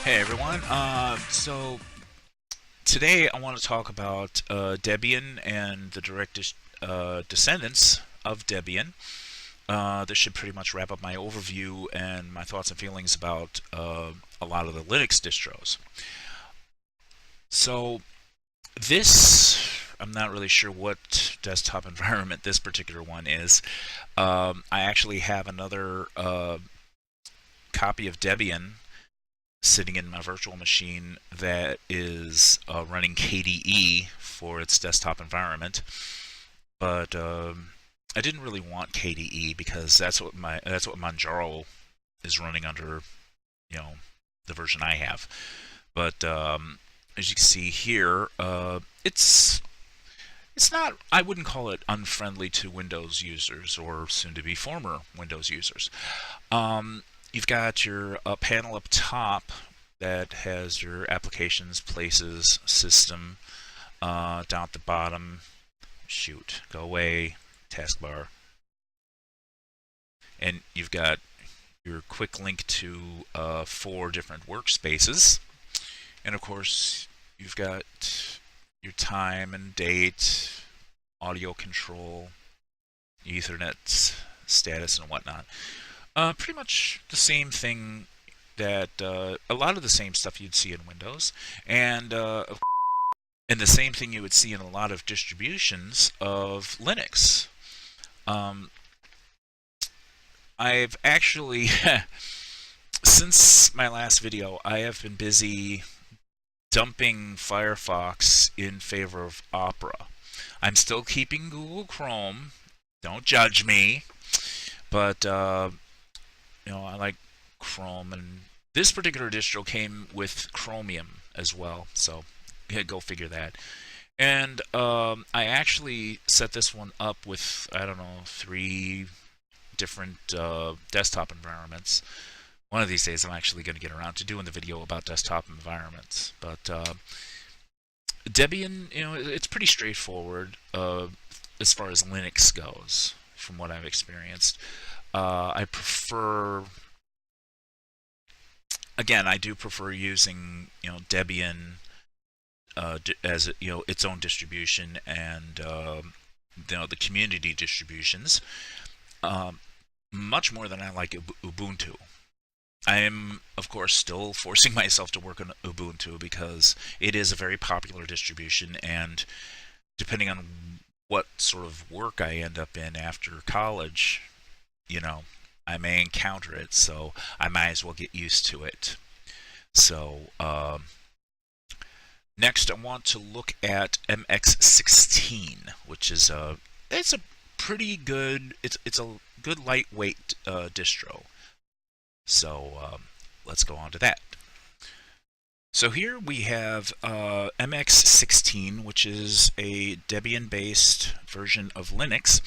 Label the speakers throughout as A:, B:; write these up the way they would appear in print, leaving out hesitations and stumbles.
A: Hey everyone. So today I want to talk about Debian and the direct descendants of Debian. This should pretty much wrap up my overview and my thoughts and feelings about a lot of the Linux distros. So I'm not really sure what desktop environment this particular one is. I actually have another copy of Debian sitting in my virtual machine that is running KDE for its desktop environment, but I didn't really want KDE because that's what Manjaro is running under, you know, the version I have. But as you can see here, it's not. I wouldn't call it unfriendly to Windows users or soon-to-be former Windows users. You've got your panel up top that has your applications, places, system. Down at the bottom, shoot, go away, taskbar. And you've got your quick link to 4 different workspaces. And of course, you've got your time and date, audio control, Ethernet status, and whatnot. Pretty much the same thing that a lot of the same stuff you'd see in Windows, and the same thing you would see in a lot of distributions of Linux. I've actually, since my last video, I have been busy dumping Firefox in favor of Opera. I'm still keeping Google Chrome. Don't judge me, but I like Chrome, and this particular distro came with Chromium as well, so yeah, go figure that. And I actually set this one up with, I don't know, 3 different desktop environments. One of these days I'm actually going to get around to doing the video about desktop environments. But Debian, it's pretty straightforward as far as Linux goes, from what I've experienced. I do prefer using Debian as its own distribution, and the community distributions much more than I like Ubuntu. I am, of course, still forcing myself to work on Ubuntu because it is a very popular distribution, and depending on what sort of work I end up in after college, I may encounter it, so I might as well get used to it. So next I want to look at MX16, which is it's a pretty good, it's a good lightweight distro. So let's go on to that. So here we have MX16, which is a Debian-based version of Linux.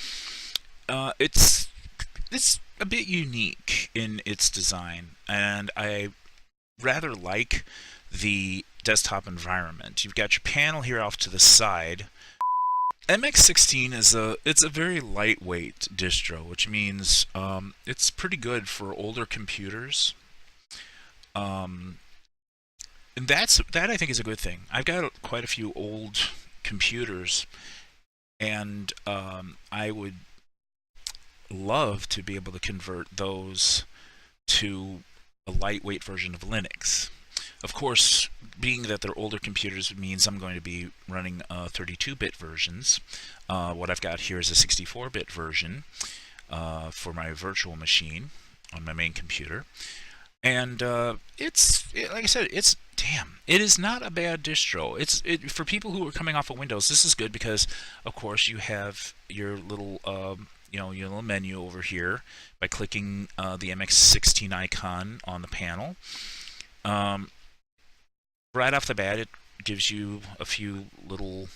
A: It's a bit unique in its design, and I rather like the desktop environment. You've got your panel here off to the side. MX16 it's a very lightweight distro, which means it's pretty good for older computers. And that I think is a good thing. I've got quite a few old computers, and I would love to be able to convert those to a lightweight version of Linux. Of course, being that they're older computers means I'm going to be running 32-bit versions. What I've got here is a 64-bit version for my virtual machine on my main computer. And like I said, it is not a bad distro. For people who are coming off of Windows, this is good because, of course, you have your little your little menu over here by clicking the MX16 icon on the panel. Right off the bat, it gives you a few little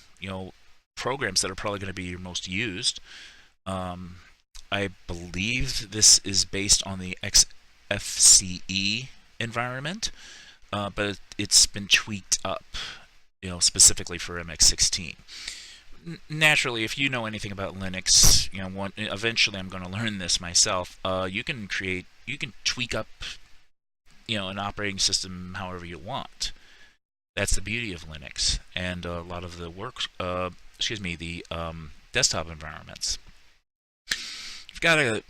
A: programs that are probably going to be your most used. I believe this is based on the XFCE environment, but it's been tweaked up, specifically for MX16. Naturally, if you know anything about Linux, eventually I'm going to learn this myself. You can tweak up an operating system however you want. That's the beauty of Linux and a lot of the desktop environments. You've got a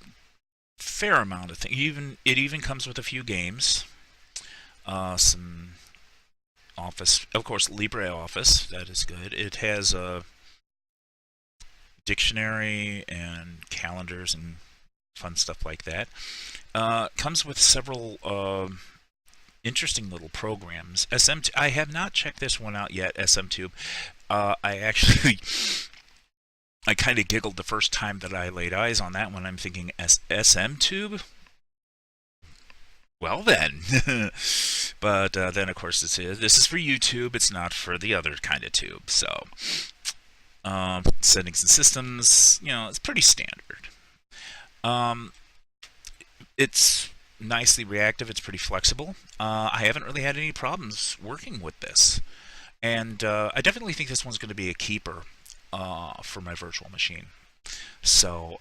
A: fair amount of things. It even comes with a few games, some Office, of course, LibreOffice. That is good. It has a dictionary and calendars and fun stuff like that. Comes with several interesting little programs. I have not checked this one out yet. SMTube. I kind of giggled the first time that I laid eyes on that one. I'm thinking SMTube. Well then, but then of course this is for YouTube. It's not for the other kind of tube. So settings and systems, it's pretty standard. It's nicely reactive. It's pretty flexible. I haven't really had any problems working with this, and I definitely think this one's going to be a keeper for my virtual machine. So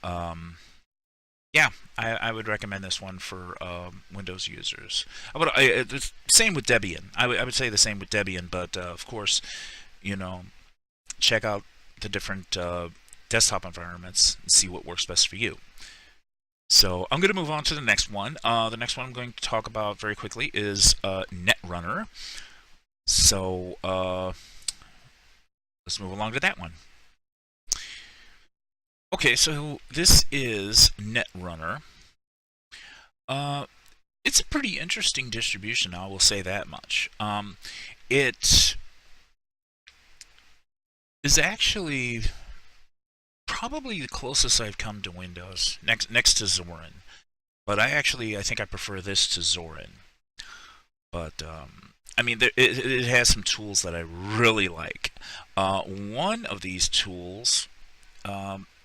A: yeah, I would recommend this one for Windows users. The same with Debian. I would say the same with Debian, but of course, check out the different desktop environments and see what works best for you. So I'm going to move on to the next one. The next one I'm going to talk about very quickly is Netrunner. So let's move along to that one. Okay, so this is Netrunner. It's a pretty interesting distribution, I will say that much. It is actually probably the closest I've come to Windows, next to Zorin. But I think I prefer this to Zorin. But I mean, it has some tools that I really like. One of these tools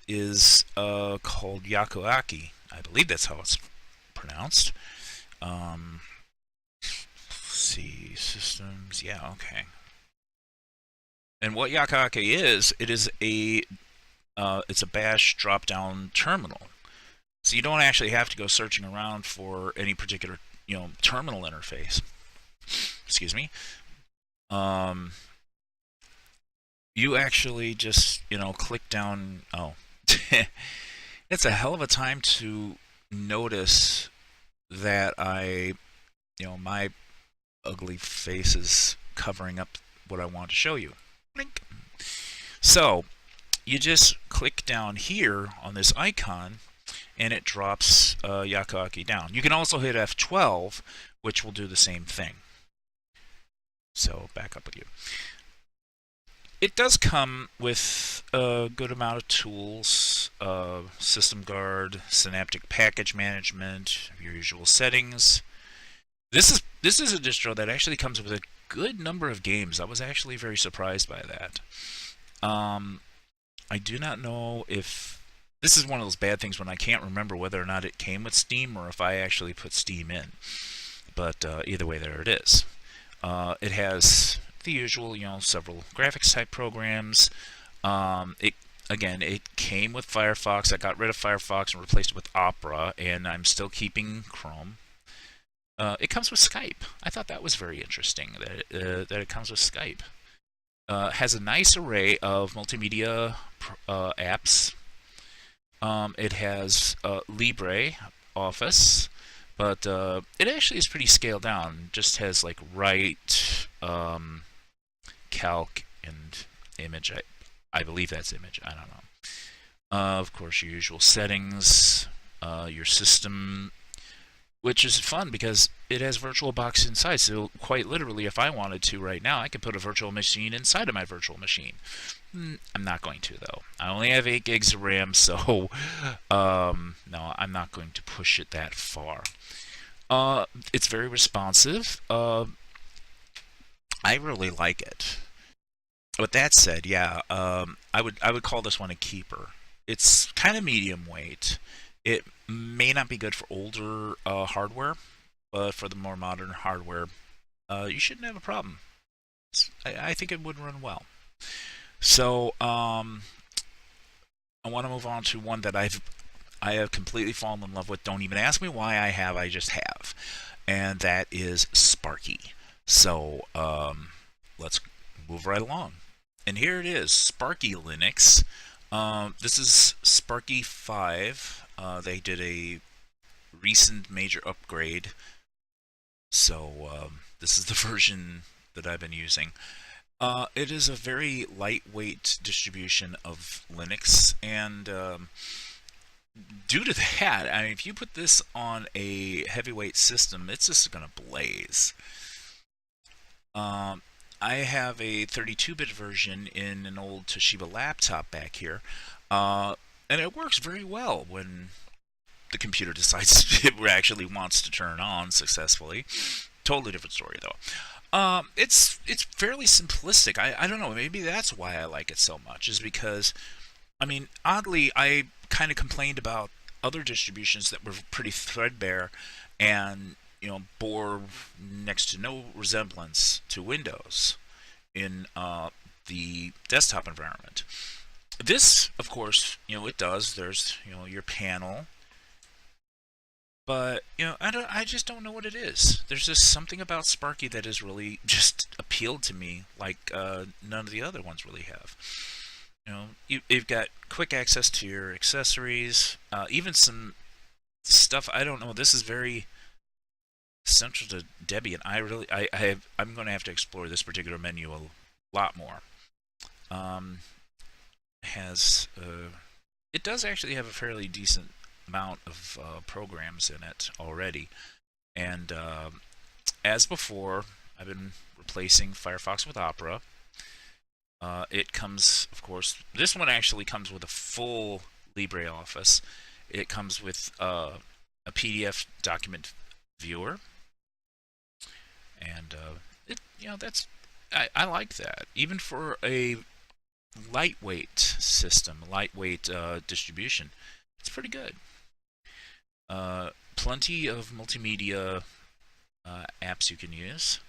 A: is called Yakuaki. I believe that's how it's pronounced. Let's see, systems. Yeah, okay. And what Yakuaki is, it's a bash drop-down terminal. So you don't actually have to go searching around for any particular, terminal interface. Excuse me. You actually just, click down. Oh, it's a hell of a time to notice that my ugly face is covering up what I want to show you. Blink. So you just click down here on this icon, and it drops Yakuaki down. You can also hit F12, which will do the same thing. So back up with you. It does come with a good amount of tools, System Guard, Synaptic Package Management, your usual settings. This is a distro that actually comes with a good number of games. I was actually very surprised by that. I do not know if this is one of those bad things when I can't remember whether or not it came with Steam or if I actually put Steam in. But either way, there it is. It has the usual, several graphics type programs. It came with Firefox. I got rid of Firefox and replaced it with Opera, and I'm still keeping Chrome. It comes with Skype. I thought that was very interesting that it comes with Skype. Has a nice array of multimedia apps. It has LibreOffice, but it actually is pretty scaled down. It just has like Write, Calc, and Image. I believe that's Image. I don't know. Of course, your usual settings, your system, which is fun because it has VirtualBox inside. So quite literally, if I wanted to right now, I could put a virtual machine inside of my virtual machine. I'm not going to, though. I only have 8 gigs of RAM, so no, I'm not going to push it that far. It's very responsive. I really like it. With that said, yeah, I would call this one a keeper. It's kind of medium weight. It may not be good for older hardware, but for the more modern hardware, you shouldn't have a problem. I think it would run well. So I want to move on to one that I have completely fallen in love with. Don't even ask me why I have. I just have. and that is Sparky. So let's move right along. And here it is, Sparky Linux. This is Sparky 5. They did a recent major upgrade, so this is the version that I've been using. It is a very lightweight distribution of Linux, and due to that, I mean, if you put this on a heavyweight system, it's just going to blaze. I have a 32-bit version in an old Toshiba laptop back here, and it works very well when the computer decides it actually wants to turn on successfully. Totally different story, though. It's fairly simplistic. I don't know, maybe that's why I like it so much, is because, I mean, oddly, I kind of complained about other distributions that were pretty threadbare and, you know, bore next to no resemblance to Windows in the desktop environment. This, of course, you know, it does. There's, you know, your panel, but you know, I just don't know what it is. There's just something about Sparky that has really just appealed to me, like none of the other ones really have. You know, you've got quick access to your accessories, even some stuff. I don't know. This is very central to Debian. I'm going to have to explore this particular menu a lot more. Has it does actually have a fairly decent amount of programs in it already, and as before, I've been replacing Firefox with Opera. It comes, of course, this one actually comes with a full LibreOffice. It comes with a PDF document viewer, and you know, that's I like that, even for a lightweight system, lightweight distribution. It's pretty good. Plenty of multimedia apps you can use.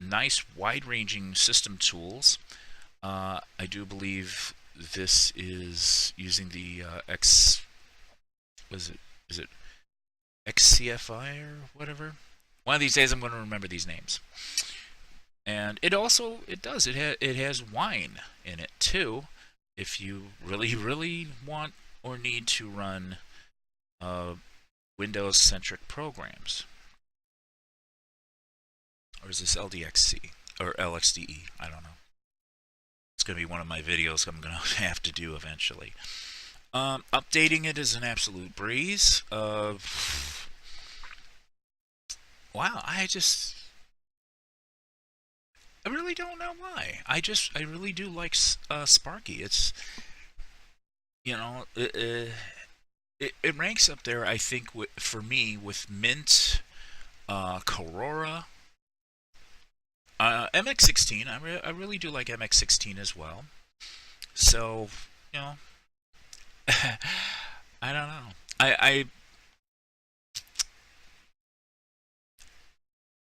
A: Nice wide-ranging system tools. I do believe this is using the is it XCFI or whatever? One of these days I'm going to remember these names. And it has wine in it too, if you really want or need to run Windows-centric programs. Or is this LDXC or LXDE? I don't know. It's going to be one of my videos I'm going to have to do eventually. Updating it is an absolute breeze. Wow, I really don't know why. I really do like Sparky. It's, you know, it ranks up there, I think, for me, with Mint, Corora, MX16. I really do like MX16 as well. So, you know, I don't know. I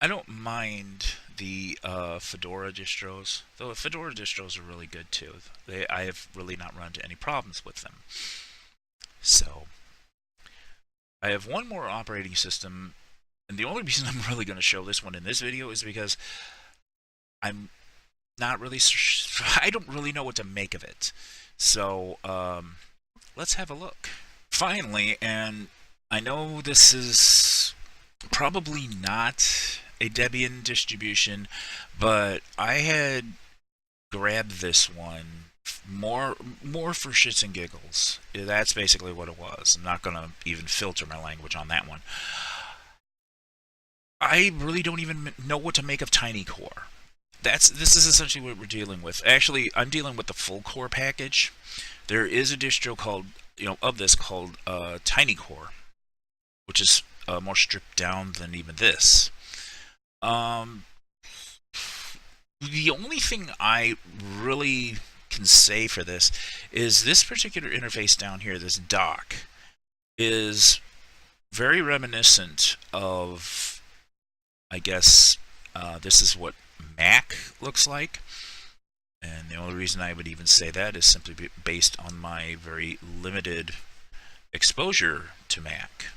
A: don't mind the Fedora distros, though Fedora distros are really good too. I have really not run into any problems with them. So, I have one more operating system, and the only reason I'm really going to show this one in this video is because I'm not really I don't really know what to make of it. So, let's have a look. Finally, and I know this is probably not a Debian distribution, but I had grabbed this one more for shits and giggles. That's basically what it was. I'm not going to even filter my language on that one. I really don't even know what to make of TinyCore. This is essentially what we're dealing with. Actually, I'm dealing with the full core package. There is a distro called, you know, of this called TinyCore, which is more stripped down than even this. The only thing I really can say for this is this particular interface down here, this dock, is very reminiscent of, I guess, this is what Mac looks like. And the only reason I would even say that is simply based on my very limited exposure to Mac.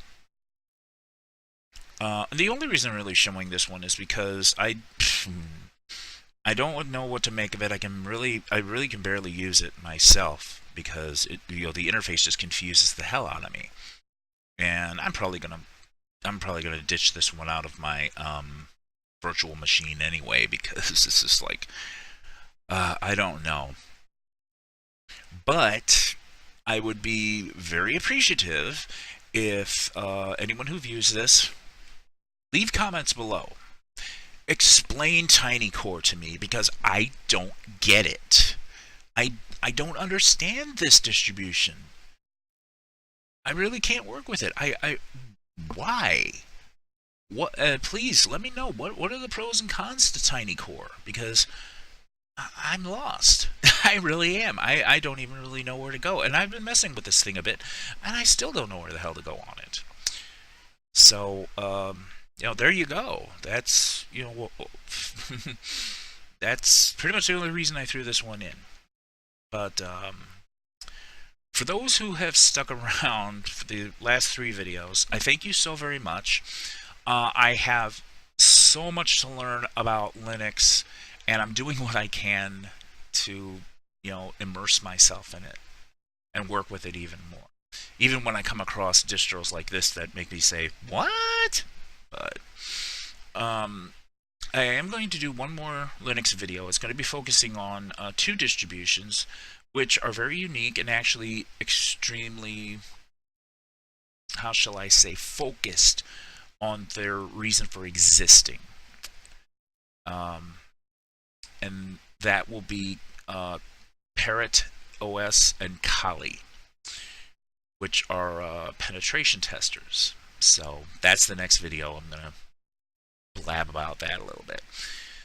A: The only reason I'm really showing this one is because I don't know what to make of it. I really can barely use it myself because the interface just confuses the hell out of me. And I'm probably gonna ditch this one out of my virtual machine anyway because it's just like I don't know. But I would be very appreciative if anyone who views this leave comments below. Explain TinyCore to me because I don't get it. I don't understand this distribution. I really can't work with it. Why? What? Please let me know. What are the pros and cons to TinyCore? Because I'm lost. I really am. I don't even really know where to go. And I've been messing with this thing a bit, and I still don't know where the hell to go on it. So, there you go. That's, that's pretty much the only reason I threw this one in. But, for those who have stuck around for the last 3 videos, I thank you so very much. I have so much to learn about Linux, and I'm doing what I can to, immerse myself in it and work with it even more. Even when I come across distros like this that make me say, what? But I am going to do one more Linux video. It's going to be focusing on 2 distributions, which are very unique and actually extremely, how shall I say, focused on their reason for existing. And that will be Parrot OS and Kali, which are penetration testers. So that's the next video. I'm going to blab about that a little bit.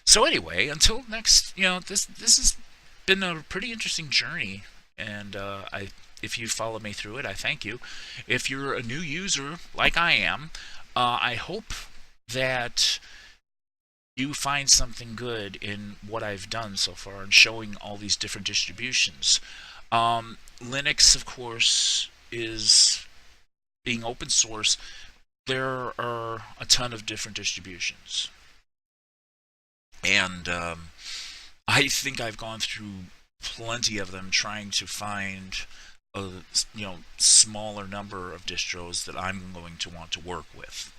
A: So anyway, until next, this has been a pretty interesting journey, and if you follow me through it, I thank you. If you're a new user like I am, I hope that you find something good in what I've done so far in showing all these different distributions. Linux, of course, is being open source. There are a ton of different distributions, and I think I've gone through plenty of them trying to find a smaller number of distros that I'm going to want to work with.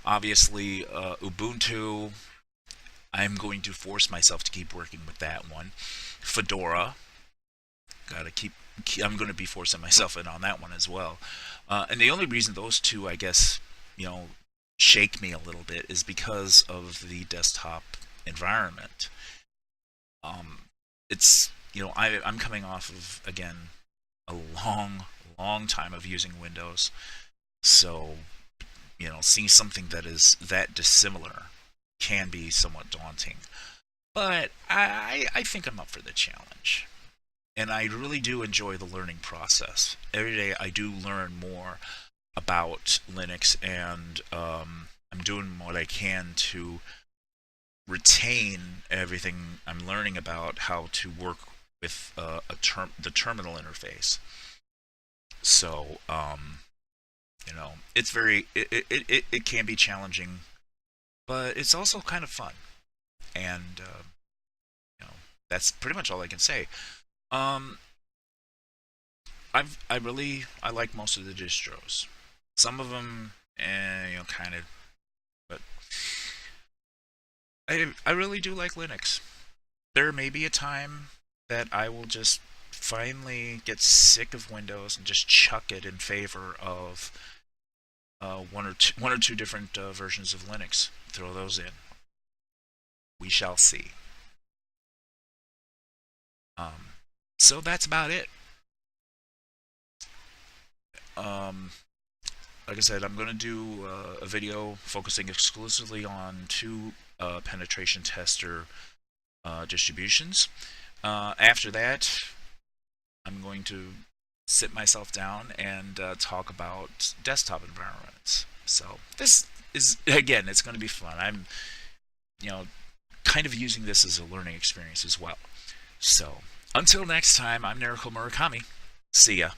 A: Obviously, Ubuntu, I'm going to force myself to keep working with that one. Fedora, I'm going to be forcing myself in on that one as well. And the only reason those 2, I guess, shake me a little bit is because of the desktop environment. It's, I'm coming off of, again, a long time of using Windows. So, seeing something that is that dissimilar can be somewhat daunting. But I think I'm up for the challenge. And I really do enjoy the learning process. Every day I do learn more about Linux, and I'm doing what I can to retain everything I'm learning about how to work with the terminal interface. So, it's it can be challenging, but it's also kind of fun. And, that's pretty much all I can say. I like most of the distros. Some of them, kind of, but I really do like Linux. There may be a time that I will just finally get sick of Windows and just chuck it in favor of one or two different versions of Linux. Throw those in. We shall see. So that's about it. Like I said, I'm going to do a video focusing exclusively on 2 penetration tester distributions. After that, I'm going to sit myself down and talk about desktop environments. So this is, again, it's going to be fun. I'm, kind of using this as a learning experience as well. So until next time, I'm Nariko Murakami. See ya.